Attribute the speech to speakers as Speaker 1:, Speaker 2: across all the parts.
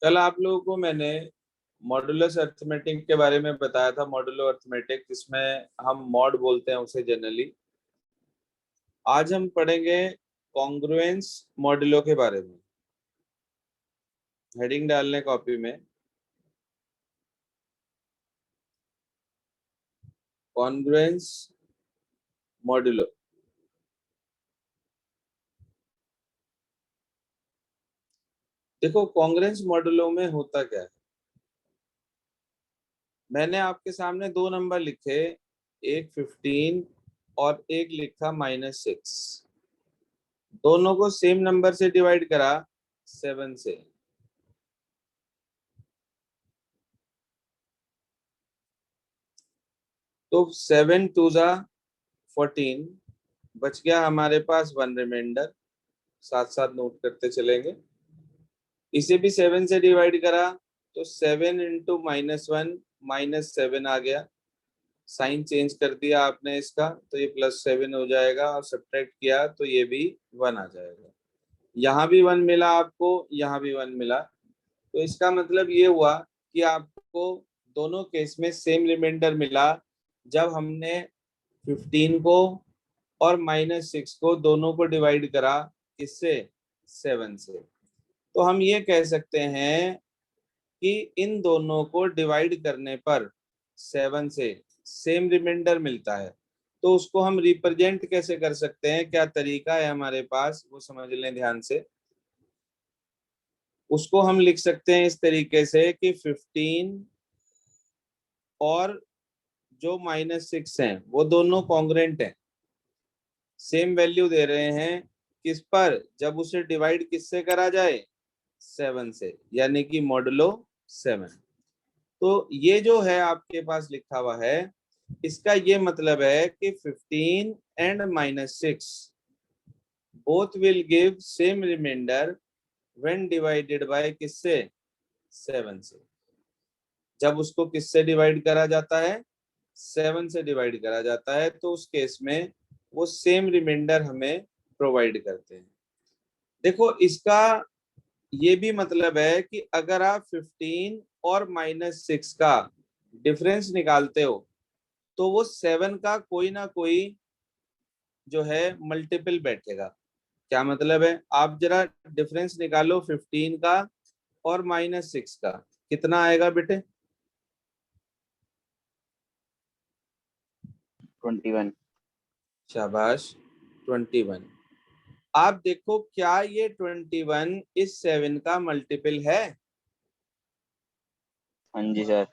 Speaker 1: कल आप लोगों को मैंने मॉडुलस अर्थमेटिक के बारे में बताया था। मॉडुलो अर्थमेटिक जिसमें हम मॉड बोलते हैं उसे जनरली। आज हम पढ़ेंगे कॉन्ग्रुएंस मॉडुलो के बारे में। हेडिंग डालने कॉपी में कॉन्ग्रुएंस मॉडुलो। देखो कॉन्ग्रुएंस मॉडुलो में होता क्या है। मैंने आपके सामने दो नंबर लिखे, एक 15 और एक लिखा -6। दोनों को सेम नंबर से डिवाइड करा 7 से। तो 7 2 जा 14, बच गया हमारे पास 1 रिमाइंडर। साथ साथ नोट करते चलेंगे। इसे भी 7 से डिवाइड करा तो 7 इंटू -1 -7 आ गया। साइन चेंज कर दिया आपने इसका तो ये +7 हो जाएगा, और सब्ट्रैक्ट किया तो ये भी 1 आ जाएगा। यहाँ भी 1 मिला आपको, यहाँ भी 1 मिला। तो इसका मतलब ये हुआ कि आपको दोनों केस में सेम रिमाइंडर मिला जब हमने 15 को और -6 को दोनों को डिवाइड करा किससे, 7 से। तो हम ये कह सकते हैं कि इन दोनों को डिवाइड करने पर 7 से सेम रिमाइंडर मिलता है। तो उसको हम रिप्रेजेंट कैसे कर सकते हैं, क्या तरीका है हमारे पास, वो समझ लें ध्यान से। उसको हम लिख सकते हैं इस तरीके से कि 15 और जो -6 हैं वो दोनों कॉन्ग्रेंट हैं, सेम वैल्यू दे रहे हैं। किस पर, जब उसे डिवाइड किससे करा जाए, 7 से, यानी कि मॉडुलो 7। तो ये जो है आपके पास लिखा हुआ है, इसका ये मतलब है कि 15 and -6 both will give same remainder when divided by किससे, 7 से। जब उसको किससे डिवाइड करा जाता है, 7 से डिवाइड करा जाता है, तो उस केस में वो सेम रिमाइंडर हमें प्रोवाइड करते हैं। देखो इसका ये भी मतलब है कि अगर आप 15 और -6 का डिफरेंस निकालते हो तो वो 7 का कोई ना कोई जो है मल्टीपल बैठेगा। क्या मतलब है, आप जरा डिफरेंस निकालो 15 का और -6 का, कितना आएगा बेटे।
Speaker 2: 21।
Speaker 1: शाबाश, 21। आप देखो क्या ये 21 इस 7 का मल्टीपल है।
Speaker 2: हाँ जी सर।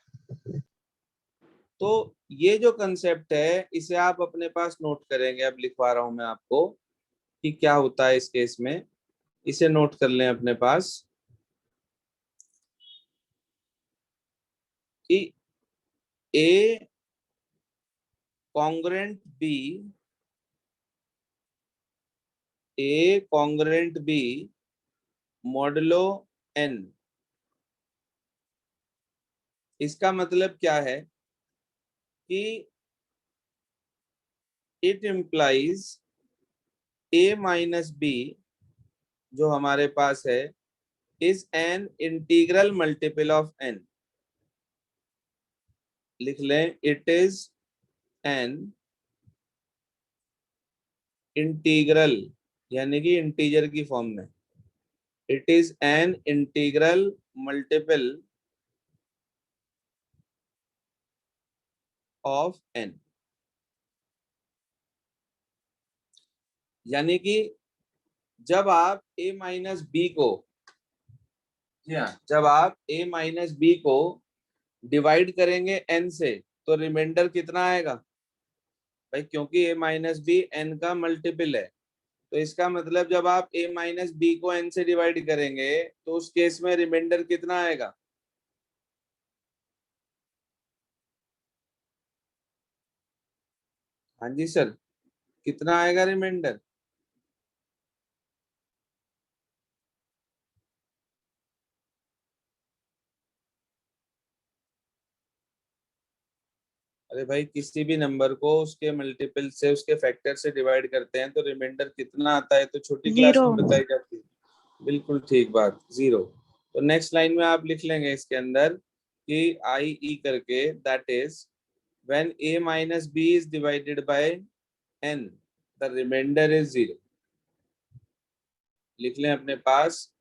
Speaker 1: तो ये जो कंसेप्ट है इसे आप अपने पास नोट करेंगे। अब लिखवा रहा हूं मैं आपको कि क्या होता है इस केस में। इसे नोट कर लें अपने पास कि A congruent B, A congruent B modulo N. इसका मतलब क्या है कि it implies A minus B जो हमारे पास है is an integral multiple of N. लिख लें, इट इज एन इंटीग्रल, यानी कि इंटीजर की फॉर्म में। It is an integral multiple of N. यानी कि जब आप a माइनस बी को, जी हाँ, जब आप a माइनस बी को डिवाइड करेंगे n से तो रिमाइंडर कितना आएगा भाई, क्योंकि a माइनस बी n का मल्टीपल है। तो इसका मतलब जब आप a माइनस बी को n से डिवाइड करेंगे तो उस केस में रिमाइंडर कितना आएगा। हाँ जी सर, कितना आएगा रिमाइंडर। अरे भाई, किसी भी नंबर को उसके मल्टीपल से, उसके फैक्टर से डिवाइड करते हैं तो रिमाइंडर कितना आता है, तो छोटी क्लास
Speaker 3: 0।
Speaker 1: में बताई जाती है। बिल्कुल ठीक बात, 0। तो नेक्स्ट लाइन में आप लिख लेंगे इसके अंदर कि आई ई करके, that is when a minus B is divided by n the remainder is 0। लिख लें अपने पास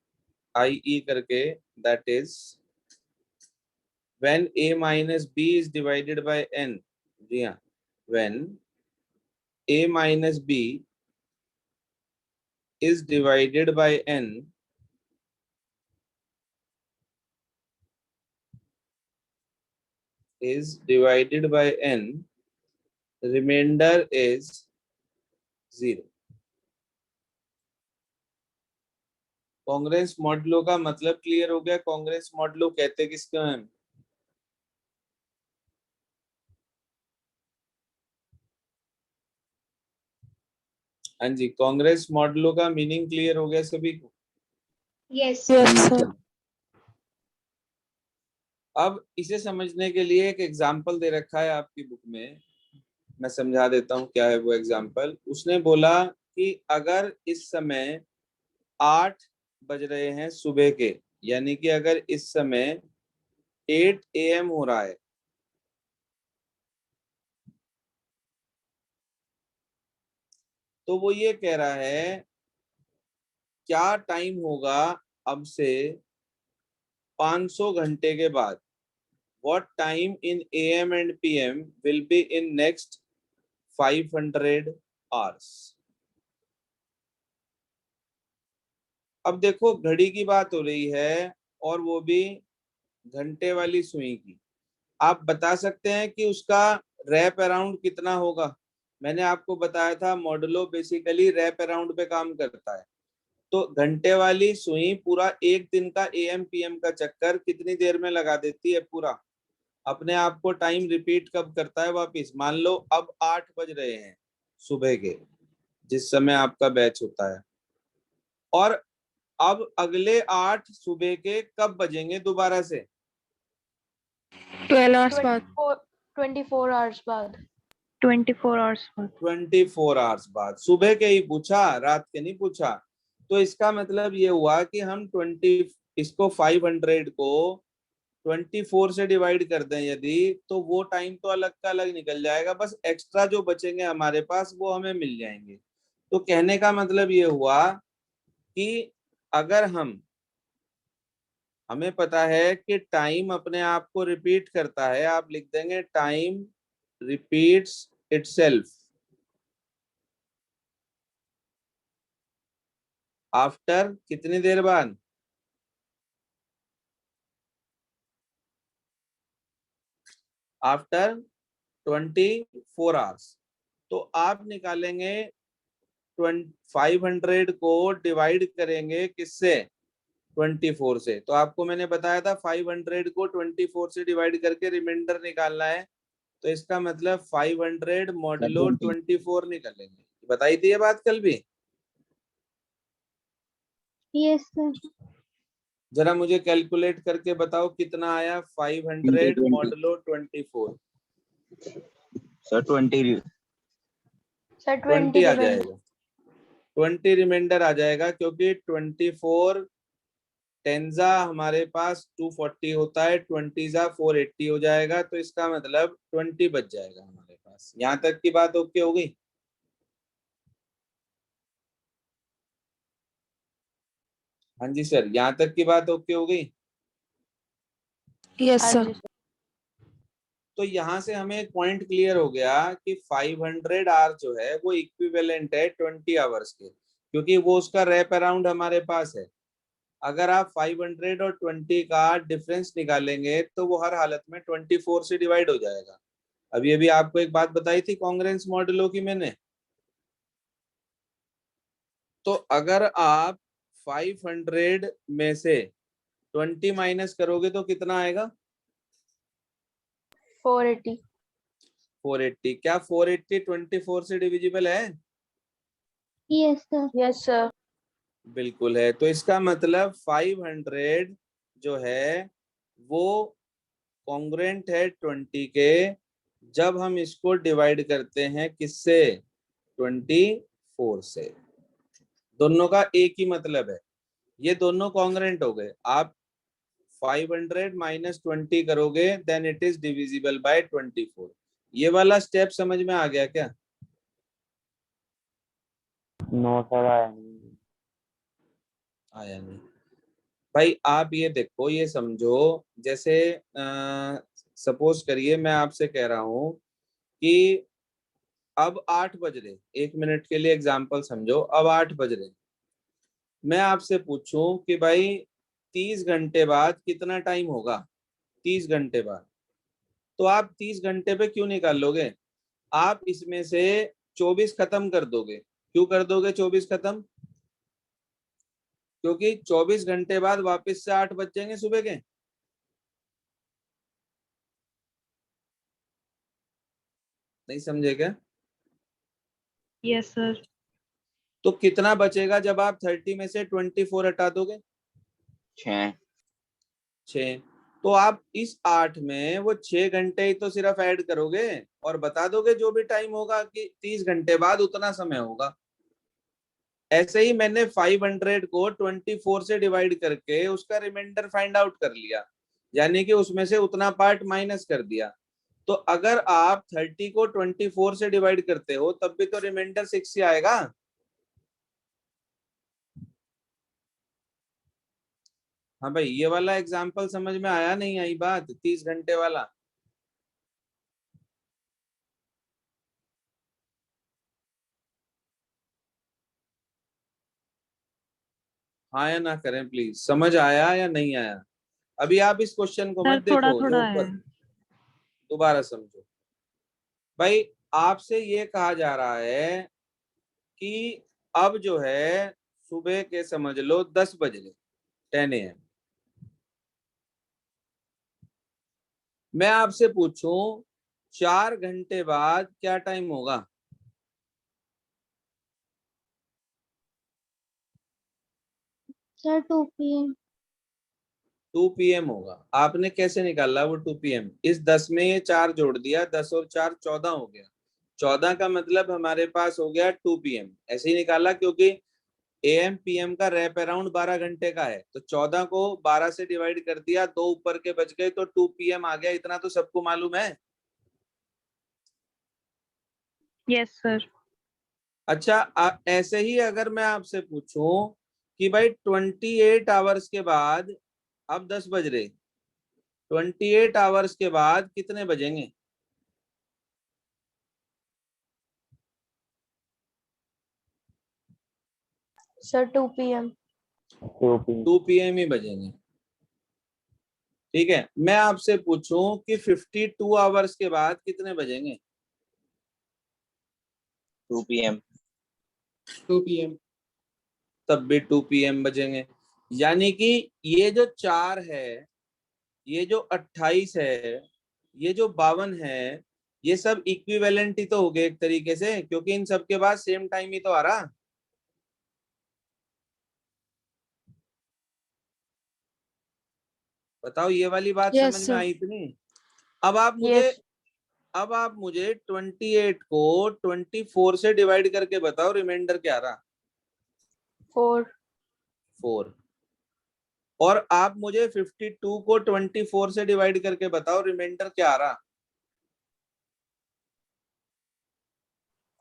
Speaker 1: आई ई करके, that is when a minus b is divided by n, जी हाँ, when a minus b is divided by n, is divided by n, remainder is 0। Congress modulo का मतलब clear हो गया। कांग्रेस मॉडलो कहते किसको हैं? हाँ जी, कांग्रेस मॉडलो का मीनिंग क्लियर हो गया सभी को?
Speaker 2: Yes
Speaker 3: sir.
Speaker 1: अब इसे समझने के लिए एक एग्जाम्पल दे रखा है आपकी बुक में, मैं समझा देता हूँ क्या है वो एग्जाम्पल। उसने बोला कि अगर इस समय 8 बज रहे हैं सुबह के, यानी कि अगर इस समय 8 AM हो रहा है, तो वो ये कह रहा है क्या टाइम होगा अब से 500 घंटे के बाद। What time in AM and PM will be in next 500 hours? अब देखो घड़ी की बात हो रही है और वो भी घंटे वाली सुई की। आप बता सकते हैं कि उसका रैप अराउंड कितना होगा? मैंने आपको बताया था मॉडुलो बेसिकली रैप अराउंड पे काम करता है। तो घंटे वाली सुई पूरा एक दिन का AM PM का चक्कर कितनी देर में लगा देती है? पूरा अपने आप को टाइम रिपीट कब करता है वापिस? मान लो अब 8 बज रहे हैं सुबह के, जिस समय आपका बैच होता है, और अब अगले 8 सुबह के कब बजेंगे दोबारा से?
Speaker 3: 12 आवर्स बाद।
Speaker 2: 24 आवर्स बाद।
Speaker 3: 24 आवर्स बाद।
Speaker 1: 24 आवर्स बाद। सुबह के ही पूछा, रात के नहीं पूछा। तो इसका मतलब ये हुआ कि हम 20 इसको 500 को 24 से डिवाइड कर दें यदि, तो वो टाइम तो अलग का अलग निकल जाएगा, बस एक्स्ट्रा जो बचेंगे हमारे पास वो हमें मिल जाएंगे। तो कहने का मतलब ये हुआ कि अगर हमें पता है कि टाइम अपने आप को रिपीट करता है, आप लिख देंगे टाइम रिपीट्स इटसेल्फ आफ्टर कितनी देर बाद? After 24 hours. तो आप निकालेंगे 500 को डिवाइड करेंगे किससे? 24 से। तो आपको मैंने बताया था 500 को 24 से डिवाइड करके रिमाइंडर निकालना है। तो इसका मतलब 500 मॉडुलो 24 निकालेंगे। बताई थी ये बात कल भी?
Speaker 2: Yes sir.
Speaker 1: जरा मुझे कैलकुलेट करके बताओ कितना आया 500 मॉडुलो 24?
Speaker 4: सर 20
Speaker 2: सर
Speaker 1: 20 आ जाएगा। 20 रिमाइंडर आ जाएगा, क्योंकि 24 टेंजा हमारे पास 240 होता है, 20 जा 480 हो जाएगा। तो इसका मतलब 20 बच जाएगा हमारे पास। यहाँ तक की बात ओके हो गई? हाँ जी सर, यहाँ तक की बात ओके हो गई?
Speaker 3: Yes sir.
Speaker 1: तो यहाँ से हमें एक पॉइंट क्लियर हो गया कि 500 आवर जो है वो इक्विवेलेंट है 20 आवर्स के, क्योंकि वो उसका रैप अराउंड हमारे पास है। अगर आप 500 और 20 का डिफरेंस निकालेंगे तो वो हर हालत में 24 से डिवाइड हो जाएगा। अभी अभी आपको एक बात बताई थी कांग्रेस मॉडुलो की मैंने। तो अगर आप 500 में से 20 माइनस करोगे तो कितना आएगा?
Speaker 2: 480।
Speaker 1: 480। क्या 480 24 से डिविजिबल है?
Speaker 2: Yes sir. Yes sir.
Speaker 1: बिल्कुल है। तो इसका मतलब 500 जो है वो कॉन्ग्रुएंट है 20 के, जब हम इसको डिवाइड करते हैं किससे? 24 से। दोनों का एक ही मतलब है, ये दोनों कॉन्ग्रुएंट हो गए। आप 500 माइनस 20 करोगे then it is divisible by 24। ये वाला स्टेप समझ में आ गया क्या?
Speaker 4: नो सर, आया नहीं।
Speaker 1: आया नहीं भाई। आप ये देखो, ये समझो, जैसे सपोज करिए मैं आपसे कह रहा हूं कि अब 8 बज रहे, 1 मिनट के लिए एग्जांपल समझो, अब 8 बज रहे, मैं आपसे पूछूं कि भाई 30 घंटे बाद कितना टाइम होगा? 30 घंटे बाद, तो आप 30 घंटे पे क्यों निकाल लोगे? आप इसमें से 24 खत्म कर दोगे। क्यों कर दोगे 24 खत्म? क्योंकि 24 घंटे बाद वापस से 8 बज जाएंगे सुबह के। नहीं समझे क्या?
Speaker 3: Yes sir.
Speaker 1: तो कितना बचेगा जब आप 30 में से 24 हटा दोगे?
Speaker 4: 6।
Speaker 1: 6। तो आप इस 8 में वो 6 घंटे ही तो सिर्फ ऐड करोगे और बता दोगे जो भी टाइम होगा कि 30 घंटे बाद उतना समय होगा। ऐसे ही मैंने 500 को 24 से डिवाइड करके उसका रिमाइंडर फाइंड आउट कर लिया, यानी कि उसमें से उतना पार्ट माइनस कर दिया। तो अगर आप 30 को 24 से डिवाइड करते हो तब भी तो रिमाइंडर 6 ही आएगा। हाँ भाई, ये वाला एग्जाम्पल समझ में आया? नहीं आई बात 30 घंटे वाला? हाँ या ना करें प्लीज, समझ आया या नहीं आया? अभी आप इस क्वेश्चन को
Speaker 3: सर
Speaker 1: मत
Speaker 3: थोड़ा
Speaker 1: देखो, जो
Speaker 3: थोड़ा है।
Speaker 1: ऊपर, दोबारा समझो भाई। आपसे ये कहा जा रहा है कि अब जो है सुबह के समझ लो 10 बज रहे, 10 AM। मैं आपसे पूछूं 4 घंटे बाद क्या टाइम होगा?
Speaker 2: Sir 2 PM।
Speaker 1: 2 PM होगा। आपने कैसे निकाला वो 2 PM? इस 10 में ये 4 जोड़ दिया, 10 और 4 14 हो गया। 14 का मतलब हमारे पास हो गया 2 PM। ऐसे ही निकाला क्योंकि AM PM का रैप अराउंड 12 घंटे का है, तो 14 को 12 से डिवाइड कर दिया, 2 ऊपर के बच गए तो 2 PM आ गया। इतना तो सबको मालूम है।
Speaker 3: Yes sir.
Speaker 1: अच्छा, ऐसे ही अगर मैं आपसे पूछूं कि भाई 28 आवर्स के बाद, अब 10 बज रहे, 28 आवर्स के बाद कितने बजेंगे?
Speaker 2: Sir 2 PM।
Speaker 1: 2 PM ही बजेंगे। ठीक है, मैं आपसे पूछूं कि 52 आवर्स के बाद कितने बजेंगे?
Speaker 4: 2 PM।
Speaker 1: 2 PM। तब भी 2 PM बजेंगे। यानी कि ये जो 4 है, ये जो 28 है, ये जो 52 है, ये सब इक्विवेलेंट ही तो हो गए एक तरीके से, क्योंकि इन सब के बाद सेम टाइम ही तो आ रहा। बताओ, ये वाली बात
Speaker 2: यस
Speaker 1: समझ में
Speaker 2: सर।
Speaker 1: आई इतनी? अब आप मुझे
Speaker 2: यस।
Speaker 1: अब आप मुझे 28 को 24 से डिवाइड करके बताओ रिमाइंडर क्या रहा?
Speaker 2: 4।
Speaker 1: 4। और आप मुझे 52 को 24 से डिवाइड करके बताओ रिमाइंडर क्या आ रहा?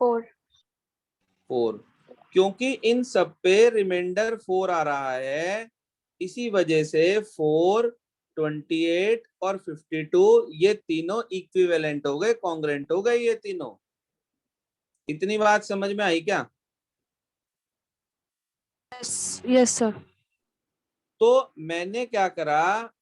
Speaker 2: 4।
Speaker 1: 4। क्योंकि इन सब पे रिमाइंडर 4 आ रहा है, इसी वजह से 4, 28 और 52 ये तीनों इक्विवेलेंट हो गए, कॉन्ग्रेंट हो गए ये तीनों। इतनी बात समझ में आई क्या?
Speaker 2: Yes sir.
Speaker 1: तो मैंने क्या करा,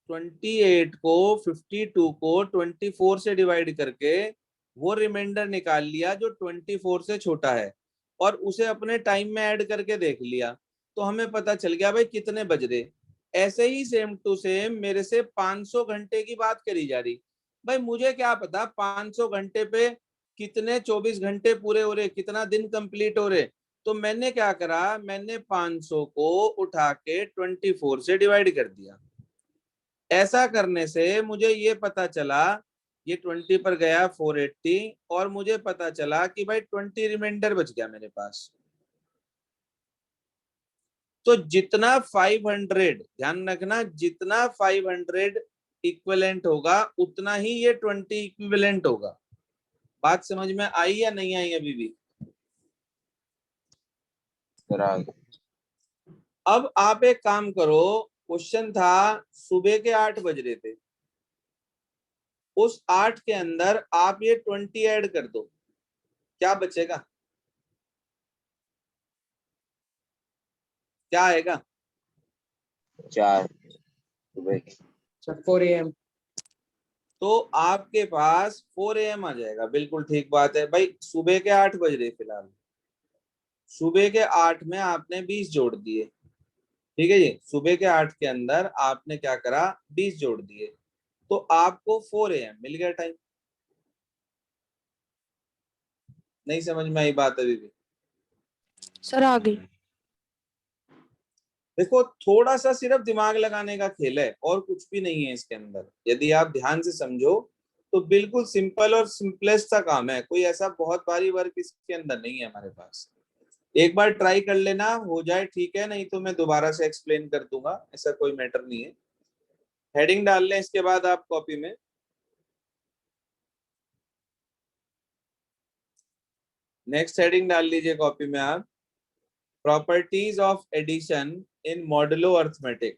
Speaker 1: 28 को 52 को 24 से डिवाइड करके वो रिमाइंडर निकाल लिया जो 24 से छोटा है, और उसे अपने टाइम में ऐड करके देख लिया, तो हमें पता चल गया भाई कितने बज रहे। ऐसे ही सेम टू सेम मेरे से 500 घंटे की बात करी जा रही। भाई मुझे क्या पता 500 घंटे पे कितने 24 घंटे पूरे हो रहे, कितना दिन कंप्लीट हो रहे। तो मैंने क्या करा, मैंने 500 को उठा के 24 से डिवाइड कर दिया। ऐसा करने से मुझे ये पता चला, ये 20 पर गया 480, और मुझे पता चला कि भाई 20 रिमाइंडर बच गया मेरे पास। तो जितना 500, ध्यान रखना, जितना 500 इक्विवेलेंट होगा उतना ही ये 20 इक्विवेलेंट होगा। बात समझ में आई या नहीं आई अभी भी? अब आप एक काम करो, क्वेश्चन था सुबह के 8 बज रहे थे, उस 8 के अंदर आप ये 20 ऐड कर दो, क्या बचेगा? क्या आएगा?
Speaker 4: 4 सुबह के।
Speaker 5: 4 AM।
Speaker 1: तो आपके पास 4 AM आ जाएगा। बिल्कुल ठीक बात है भाई, सुबह के 8 बज रहे फिलहाल, सुबह के 8 में आपने 20 जोड़ दिए, ठीक है जी, सुबह के 8 के अंदर आपने क्या करा, 20 जोड़ दिए, तो आपको 4 AM मिल गया टाइम। नहीं समझ में आई बात अभी भी?
Speaker 2: सर आ गई।
Speaker 1: देखो थोड़ा सा सिर्फ दिमाग लगाने का खेल है और कुछ भी नहीं है इसके अंदर, यदि आप ध्यान से समझो तो बिल्कुल सिंपल और सिंपलेस्ट सा काम है, कोई ऐसा बहुत भारी वर्क इसके अंदर नहीं है हमारे पास। एक बार ट्राई कर लेना, हो जाए ठीक है, नहीं तो मैं दोबारा से एक्सप्लेन कर दूंगा, ऐसा कोई मैटर नहीं है। हेडिंग डाल लें इसके बाद आप कॉपी में, नेक्स्ट हेडिंग डाल लीजिए कॉपी में आप, properties of addition in modulo arithmetic.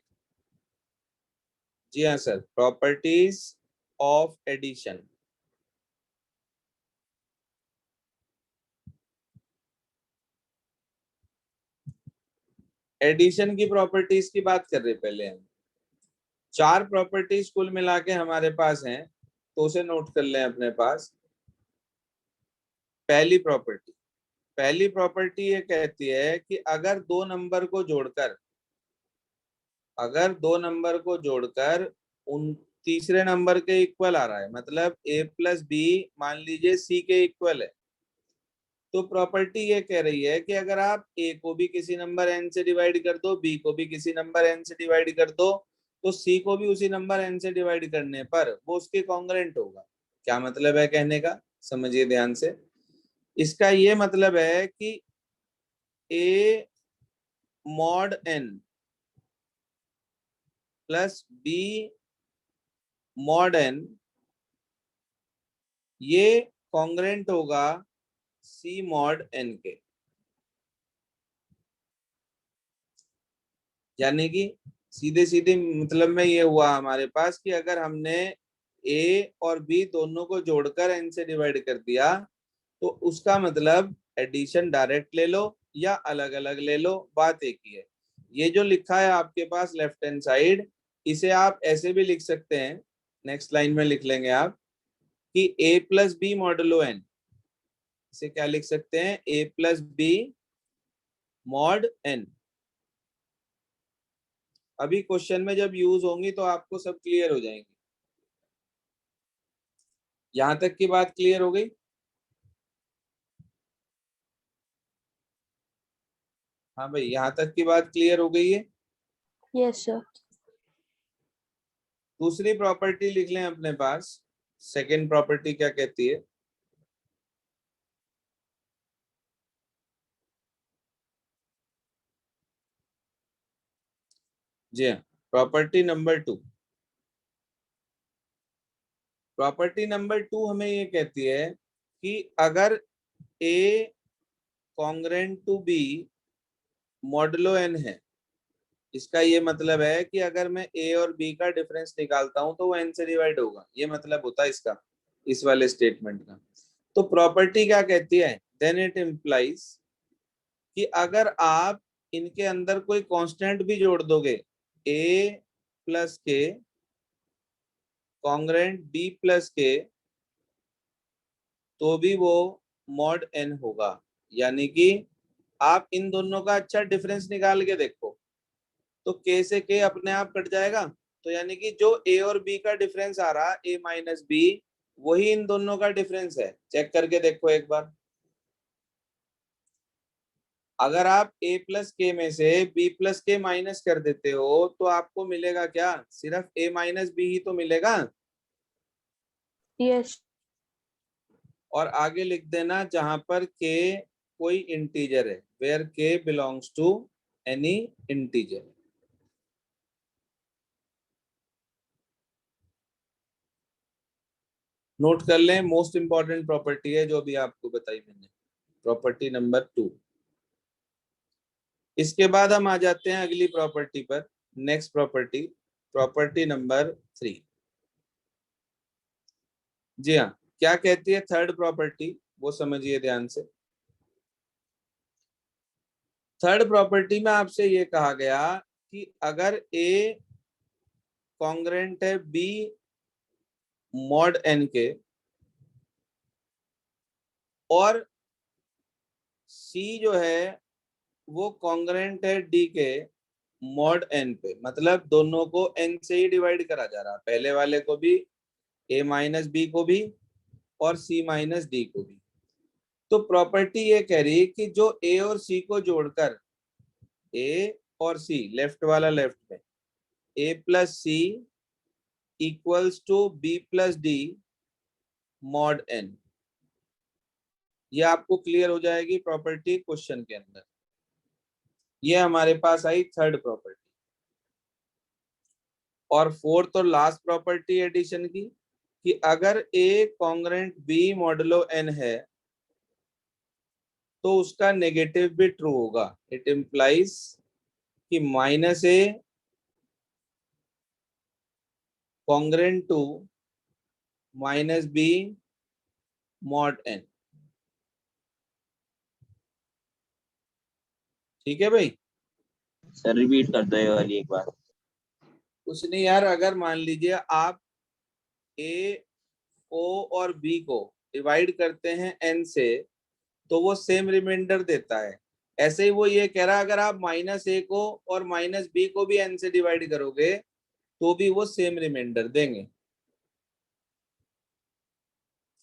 Speaker 1: जी हाँ sir, properties of addition. Addition की प्रॉपर्टीज की बात कर रहे पहले हम। 4 प्रॉपर्टीज कुल मिला के हमारे पास हैं, तो उसे नोट कर लें अपने पास। पहली प्रॉपर्टी ये कहती है कि अगर दो नंबर को जोड़कर उन तीसरे नंबर के इक्वल आ रहा है, मतलब a प्लस बी मान लीजिए c के इक्वल है, तो प्रॉपर्टी ये कह रही है कि अगर आप a को भी किसी नंबर n से डिवाइड कर दो, b को भी किसी नंबर n से डिवाइड कर दो, तो c को भी उसी नंबर n से डिवाइड करने पर वो उसके कॉन्ग्रेंट होगा। क्या मतलब है कहने का, समझिए ध्यान से। इसका ये मतलब है कि a mod n plus b mod n ये कॉन्ग्रेंट होगा c मॉड n के। यानी कि सीधे सीधे मतलब में ये हुआ हमारे पास कि अगर हमने a और b दोनों को जोड़कर n से डिवाइड कर दिया, तो उसका मतलब एडिशन डायरेक्ट ले लो या अलग अलग ले लो, बात एक ही है। ये जो लिखा है आपके पास लेफ्ट हैंड साइड, इसे आप ऐसे भी लिख सकते हैं, नेक्स्ट लाइन में लिख लेंगे आप कि a plus B modulo n, इसे क्या लिख सकते हैं, a plus B mod n। अभी क्वेश्चन में जब यूज होंगी तो आपको सब क्लियर हो जाएंगे। यहां तक की बात क्लियर हो गई? हाँ भाई, यहां तक की बात क्लियर हो गई है?
Speaker 2: Yes sir.
Speaker 1: दूसरी प्रॉपर्टी लिख लें अपने पास, सेकंड प्रॉपर्टी क्या कहती है? जी हाँ, प्रॉपर्टी नंबर 2। प्रॉपर्टी नंबर 2 हमें ये कहती है कि अगर a congruent to b modulo n है, इसका ये मतलब है कि अगर मैं a और b का डिफरेंस निकालता हूं तो वो n से डिवाइड होगा, ये मतलब होता है इसका, इस वाले स्टेटमेंट का। तो प्रॉपर्टी क्या कहती है, देन इट इम्प्लाइज कि अगर आप इनके अंदर कोई कांस्टेंट भी जोड़ दोगे, a प्लस के कॉन्ग्रेंट b प्लस के, तो भी वो मॉड n होगा। यानी कि आप इन दोनों का अच्छा डिफरेंस निकाल के देखो, तो k से k अपने आप कट जाएगा, तो यानी कि जो a और b का डिफरेंस आ रहा a माइनस बी, वही इन दोनों का डिफरेंस है। चेक करके देखो एक बार, अगर आप a प्लस के में से b प्लस के माइनस कर देते हो तो आपको मिलेगा क्या, सिर्फ a माइनस बी ही तो मिलेगा।
Speaker 2: यस।
Speaker 1: और आगे लिख देना जहां पर k कोई इंटीजर है, where k belongs to any integer. Note कर लें, मोस्ट इंपॉर्टेंट प्रॉपर्टी है जो अभी आपको बताई मैंने, प्रॉपर्टी नंबर 2। इसके बाद हम आ जाते हैं अगली प्रॉपर्टी पर, नेक्स्ट प्रॉपर्टी, प्रॉपर्टी नंबर 3। जी हाँ, क्या कहती है थर्ड प्रॉपर्टी, वो समझिए ध्यान से। थर्ड प्रॉपर्टी में आपसे ये कहा गया कि अगर ए कॉन्ग्रेंट है बी मॉड एन के और सी जो है वो कॉन्ग्रेंट है डी के मॉड एन पे, मतलब दोनों को एन से ही डिवाइड करा जा रहा, पहले वाले को भी, ए माइनस बी को भी और सी माइनस डी को भी। तो प्रॉपर्टी ये कह रही है कि जो ए और सी को जोड़कर, ए और सी लेफ्ट वाला लेफ्ट में, A plus C equals to B plus D mod N, ये आपको क्लियर हो जाएगी प्रॉपर्टी क्वेश्चन के अंदर। ये हमारे पास आई थर्ड प्रॉपर्टी। और फोर्थ और लास्ट प्रॉपर्टी एडिशन की कि अगर A congruent B modulo N है तो उसका नेगेटिव भी ट्रू होगा। इट इम्प्लाइज कि minus A congruent to minus B mod N. ठीक है भाई?
Speaker 4: सर रिपीट कर दो ये वाली एक बार।
Speaker 1: कुछ नहीं यार, अगर मान लीजिए आप ए ओ और बी को डिवाइड करते हैं एन से तो वो सेम रिमाइंडर देता है। ऐसे ही वो ये कह रहा है अगर आप माइनस ए को और माइनस बी को भी एन से डिवाइड करोगे तो भी वो सेम रिमाइंडर देंगे।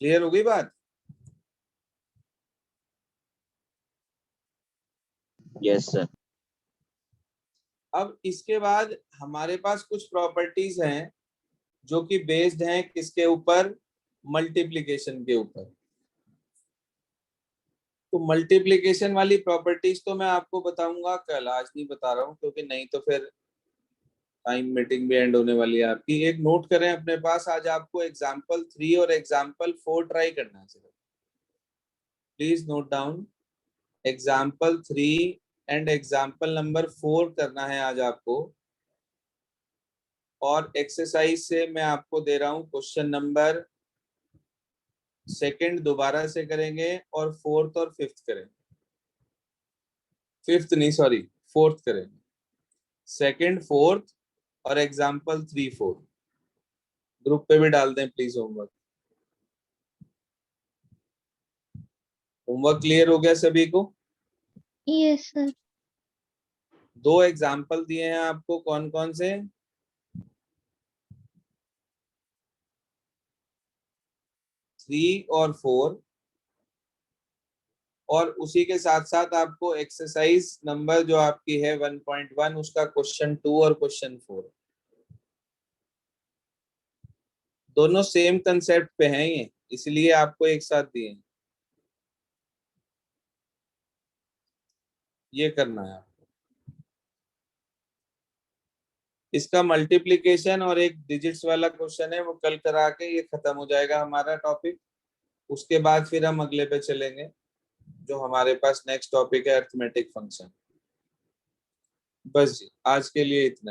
Speaker 1: क्लियर हो गई बात?
Speaker 4: Yes sir.
Speaker 1: अब इसके बाद हमारे पास कुछ प्रॉपर्टीज हैं जो कि बेस्ड हैं किसके ऊपर? मल्टीप्लिकेशन के ऊपर। तो मल्टीप्लिकेशन वाली प्रॉपर्टीज तो मैं आपको बताऊंगा कल, आज नहीं बता रहा हूँ क्योंकि नहीं तो फिर टाइम मीटिंग भी एंड होने वाली है आपकी। एक नोट करें अपने पास, आज आपको एग्जाम्पल 3 और एग्जाम्पल 4 ट्राई करना है। Please note down, example 3 and example number 4 करना है आज आपको। और एक्सरसाइज से मैं आपको दे रहा हूँ क्वेश्चन नंबर 2 दोबारा से करेंगे और 4th और 5th करेंगे। 5th नहीं, सॉरी 4th करेंगे। 2nd 4th और एग्जाम्पल 3 4 ग्रुप पे भी डाल दें प्लीज। होमवर्क क्लियर हो गया सभी को?
Speaker 2: Yes sir.
Speaker 1: 2 एग्जाम्पल दिए हैं आपको, कौन कौन से? 3 और 4, और उसी के साथ साथ आपको एक्सरसाइज नंबर जो आपकी है 1.1 उसका क्वेश्चन 2 और क्वेश्चन 4, दोनों सेम कंसेप्ट पे हैं ये, इसलिए आपको एक साथ दिए हैं। ये करना है आपको। इसका मल्टीप्लिकेशन और एक डिजिट्स वाला क्वेश्चन है वो कल करा के ये खत्म हो जाएगा हमारा टॉपिक। उसके बाद फिर हम अगले पे चलेंगे जो हमारे पास नेक्स्ट टॉपिक है अरिथमेटिक फंक्शन। बस जी, आज के लिए इतना ही।